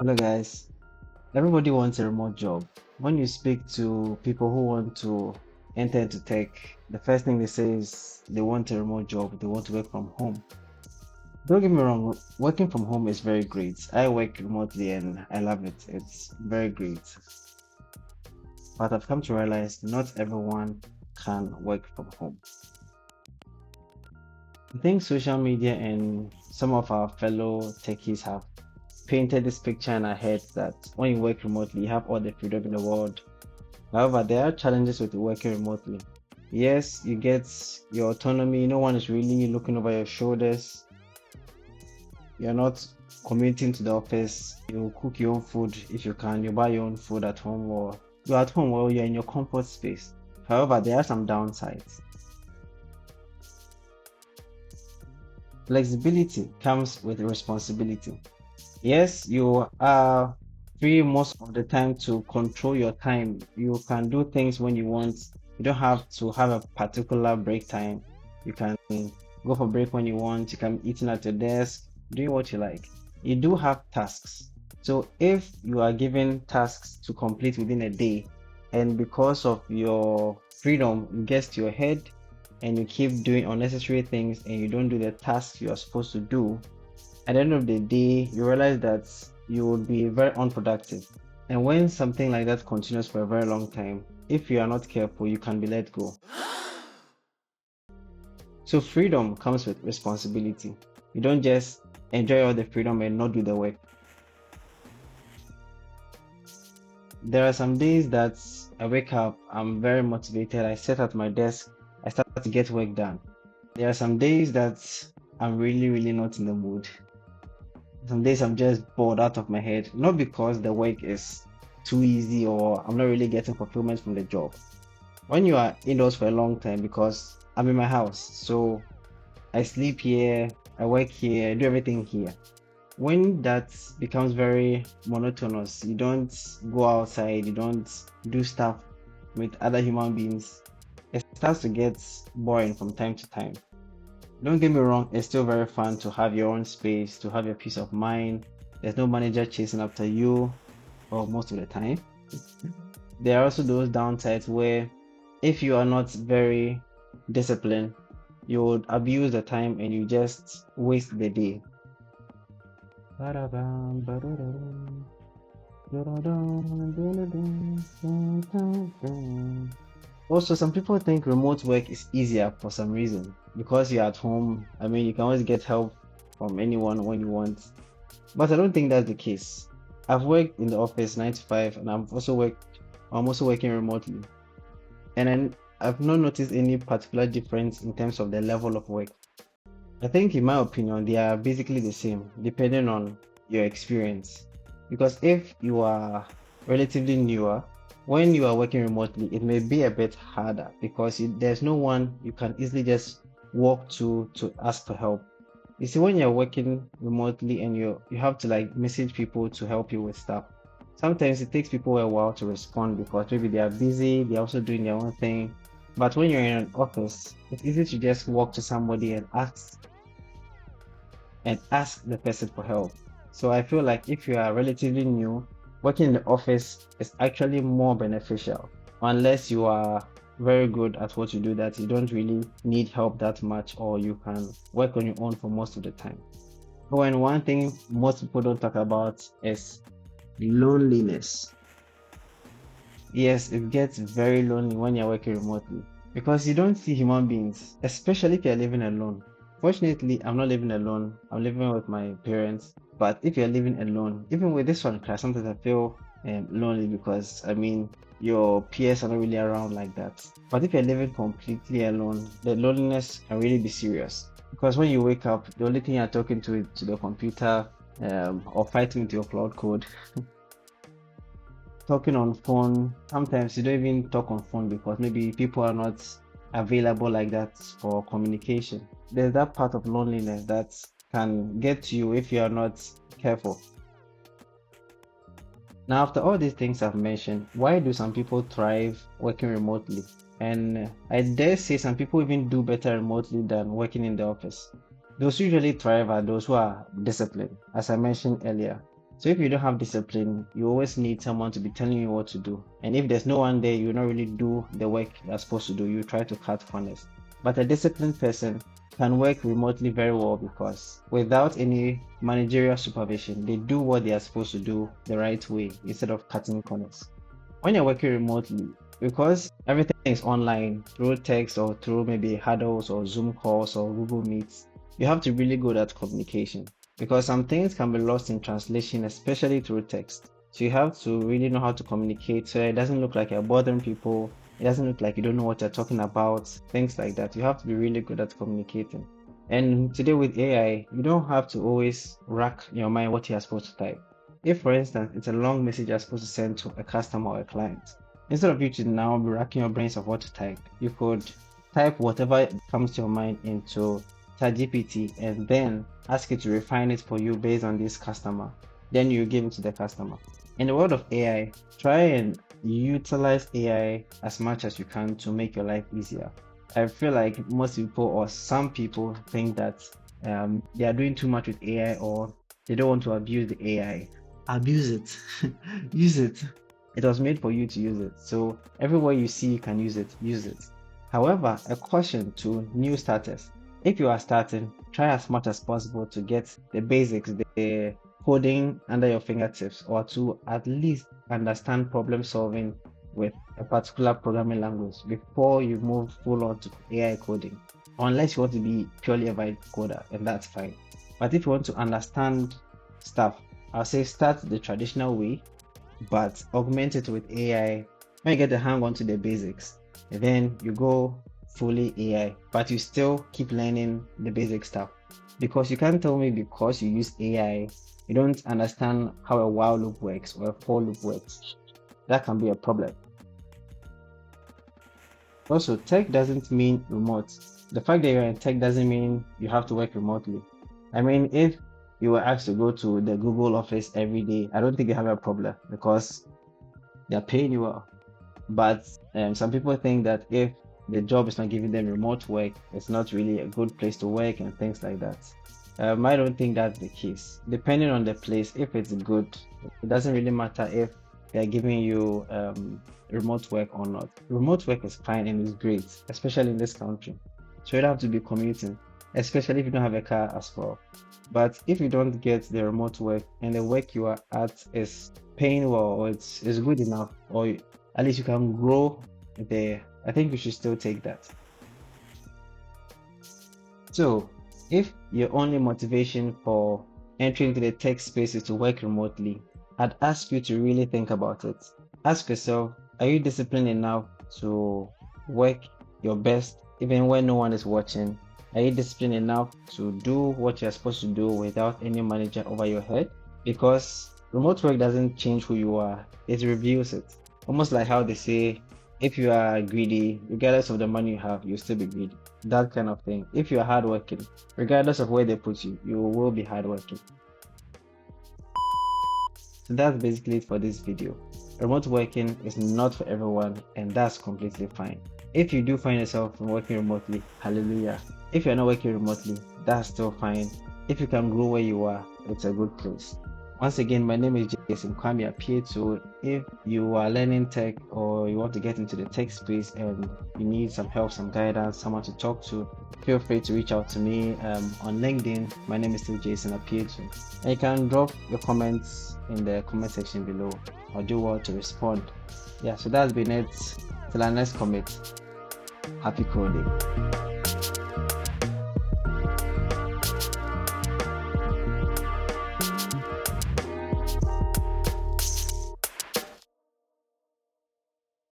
Hello guys. Everybody wants a remote job. When you speak to people who want to enter into tech, the first thing they say is they want a remote job, they want to work from home. Don't get me wrong, working from home is very great. I work remotely and I love it. It's very great. But I've come to realize not everyone can work from home. I think social media and some of our fellow techies have painted this picture in our heads that when you work remotely, you have all the freedom in the world. However, there are challenges with working remotely. Yes, you get your autonomy. No one is really looking over your shoulders. You're not commuting to the office. You cook your own food if you can. You buy your own food at home, or you're at home or you're in your comfort space. However, there are some downsides. Flexibility comes with responsibility. Yes, you are free most of the time to control your time. You can do things when you want. You don't have to have a particular break time. You can go for break when you want. You can be eating at your desk, doing what you like. You do have tasks. So if you are given tasks to complete within a day, and because of your freedom, it gets to your head and you keep doing unnecessary things and you don't do the tasks you are supposed to do, at the end of the day, you realize that you would be very unproductive. And when something like that continues for a very long time, if you are not careful, you can be let go. So freedom comes with responsibility. You don't just enjoy all the freedom and not do the work. There are some days that I wake up, I'm very motivated, I sit at my desk, I start to get work done. There are some days that I'm really not in the mood. Some days I'm just bored out of my head, not because the work is too easy or I'm not really getting fulfillment from the job. When you are indoors for a long time, because I'm in my house, so I sleep here, I work here, I do everything here. When that becomes very monotonous, you don't go outside, you don't do stuff with other human beings, it starts to get boring from time to time. Don't get me wrong, it's still very fun to have your own space, to have your peace of mind. There's no manager chasing after you, or most of the time. There are also those downsides where if you are not very disciplined, you would abuse the time and you just waste the day. Also, some people think remote work is easier for some reason because you're at home. I mean, you can always get help from anyone when you want. But I don't think that's the case. I've worked in the office 9 to 5, and I'm also working remotely. And I've not noticed any particular difference in terms of the level of work. I think, in my opinion, they are basically the same, depending on your experience. Because if you are relatively newer, when you are working remotely, it may be a bit harder because there's no one you can easily just walk to ask for help. You see, when you're working remotely and you have to like message people to help you with stuff, sometimes it takes people a while to respond because maybe they are busy, they're also doing their own thing. But when you're in an office, it's easy to just walk to somebody and ask the person for help. So I feel like if you are relatively new, working in the office is actually more beneficial unless you are very good at what you do that you don't really need help that much or you can work on your own for most of the time. Oh, and one thing most people don't talk about is loneliness. Yes, it gets very lonely when you're working remotely because you don't see human beings, especially if you're living alone. Fortunately, I'm not living alone. I'm living with my parents. But if you're living alone, even with this one class, sometimes I feel lonely because I mean your peers are not really around like that. But if you're living completely alone, the loneliness can really be serious. Because when you wake up, the only thing you're talking to the computer or fighting with your cloud code. Talking on phone, sometimes you don't even talk on phone because maybe people are not available like that for communication. There's that part of loneliness that can get to you if you are not careful. Now, after all these things I've mentioned, why do some people thrive working remotely? And I dare say some people even do better remotely than working in the office. Those who usually thrive are those who are disciplined, as I mentioned earlier. So if you don't have discipline, you always need someone to be telling you what to do. And if there's no one there, you not really do the work you're supposed to do. You try to cut corners. But a disciplined person can work remotely very well because without any managerial supervision, they do what they are supposed to do the right way instead of cutting corners. When you're working remotely, because everything is online through text or through maybe huddles or Zoom calls or Google Meets, you have to really good at communication because some things can be lost in translation, especially through text. So you have to really know how to communicate so it doesn't look like you're bothering people. It doesn't look like you don't know what you're talking about, things like that. You have to be really good at communicating. And today with AI, you don't have to always rack your mind what you're supposed to type. If, for instance, it's a long message you're supposed to send to a customer or a client, instead of you to now be racking your brains of what to type, you could type whatever comes to your mind into ChatGPT and then ask it to refine it for you based on this customer. Then you give it to the customer. In the world of AI, try and utilize AI as much as you can to make your life easier. I feel like most people or some people think that they are doing too much with AI or they don't want to abuse the AI. Abuse it, use it. It was made for you to use it. So everywhere you see you can use it, use it. However, a caution to new starters. If you are starting, try as much as possible to get the basics, the coding under your fingertips, or to at least understand problem solving with a particular programming language before you move full on to AI coding. Unless you want to be purely a vibe coder, and that's fine. But if you want to understand stuff, I'll say start the traditional way, but augment it with AI. When you get the hang on to the basics, and then you go fully AI, but you still keep learning the basic stuff. Because you can't tell me because you use AI, you don't understand how a while loop works or a for loop works. That can be a problem. Also, tech doesn't mean remote. The fact that you're in tech doesn't mean you have to work remotely. I mean, if you were asked to go to the Google office every day, I don't think you have a problem because they're paying you well. But some people think that if the job is not giving them remote work, it's not really a good place to work and things like that. I don't think that's the case. Depending on the place, if it's good, it doesn't really matter if they're giving you remote work or not. Remote work is fine and it's great, especially in this country. So you don't have to be commuting, especially if you don't have a car as well. But if you don't get the remote work and the work you are at is paying well or it's good enough, or at least you can grow there, I think you should still take that. So, if your only motivation for entering into the tech space is to work remotely, I'd ask you to really think about it. Ask yourself, are you disciplined enough to work your best even when no one is watching? Are you disciplined enough to do what you're supposed to do without any manager over your head? Because remote work doesn't change who you are, it reveals it. Almost like how they say, if you are greedy, regardless of the money you have, you'll still be greedy. That kind of thing. If you are hardworking, regardless of where they put you, you will be hardworking. So that's basically it for this video. Remote working is not for everyone, and that's completely fine. If you do find yourself working remotely, hallelujah. If you're not working remotely, that's still fine. If you can grow where you are, it's a good place. Once again, my name is Jason Kwame Appear. So if you are learning tech or you want to get into the tech space and you need some help, some guidance, someone to talk to, feel free to reach out to me on LinkedIn. My name is still Jason Appear. And you can drop your comments in the comment section below. I'll do well to respond. Yeah, so that's been it. Till our next commit. Happy coding.